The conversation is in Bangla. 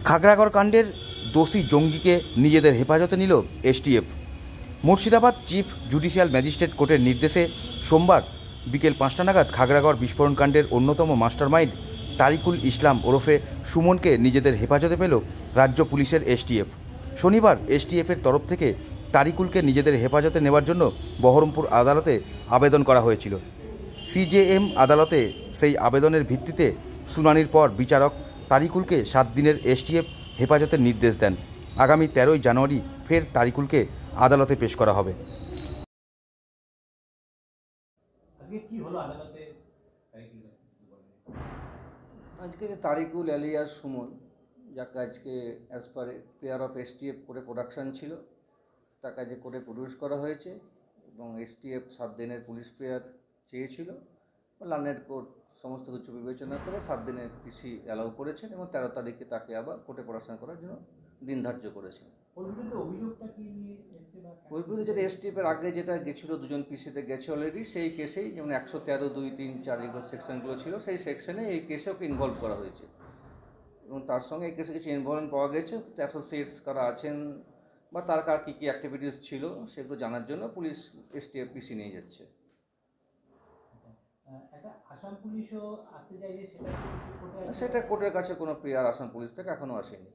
খাগড়াগড় কাণ্ডের দোষী জঙ্গিকে নিজেদের হেফাজতে নিল STF. Murshidabad chief judicial magistrate কোর্টের নির্দেশে সোমবার বিকেল 5টা নাগাদ খাগড়াগড় বিস্ফোরণ কাণ্ডের অন্যতম মাস্টারমাইন্ড তারিকুল ইসলাম ওরফে সুমনকে নিজেদের হেফাজতে পেল রাজ্য পুলিশের এসটিএফ। শনিবার এসটিএফের তরফ থেকে তারিকুলকে নিজেদের হেফাজতে নেওয়ার জন্য বহরমপুর আদালতে আবেদন করা হয়েছিল। সিজেএম আদালতে সেই আবেদনের ভিত্তিতে শুনানির পর বিচারক তারিকুলকে 7 দিনের এসটিএফ হেফাজতের নির্দেশ দেন। আগামী 13ই জানুয়ারি ফের তারিকুলকে আদালতে পেশ করা হবে। আজকে যে তারিকুল এলিয়াস সুমন, যাকে আজকে as per prayer of STF করে প্রোডাকশান ছিল, তাকে আজকে কোর্টে প্রডিউস করা হয়েছে এবং এসটিএফ 7 দিনের পুলিশ প্রেয়ার চেয়েছিল। লার্নেড কোর্ট সমস্ত কিছু বিবেচনা করে 7 দিনের পিসি অ্যালাউ করেছেন এবং 13 তারিখে তাকে আবার কোর্টে প্রোডাকশান করার জন্য দিন ধার্য করেছেন। ওই বিরুদ্ধে যেটা এসটিএফের আগে যেটা গেছিলো, 2জন পিসিতে গেছে অলরেডি, সেই কেসেই যেমন 113, 2, 3, 4 এগুলো সেকশনগুলো ছিল, সেই সেকশনে এই কেসে ওকে ইনভলভ করা হয়েছে এবং তার সঙ্গে এই কেসে কিছু ইনভলভমেন্ট পাওয়া গেছে। অ্যাসোসিয়েটস কারা আছেন বা তার কার কী কী অ্যাক্টিভিটিস ছিল সেগুলো জানার জন্য পুলিশ এসটিএফ পিসি নিয়ে যাচ্ছে। সেটা কোর্টের কাছে কোনো প্রেয়ার আসাম পুলিশ থেকে এখনও আসেনি।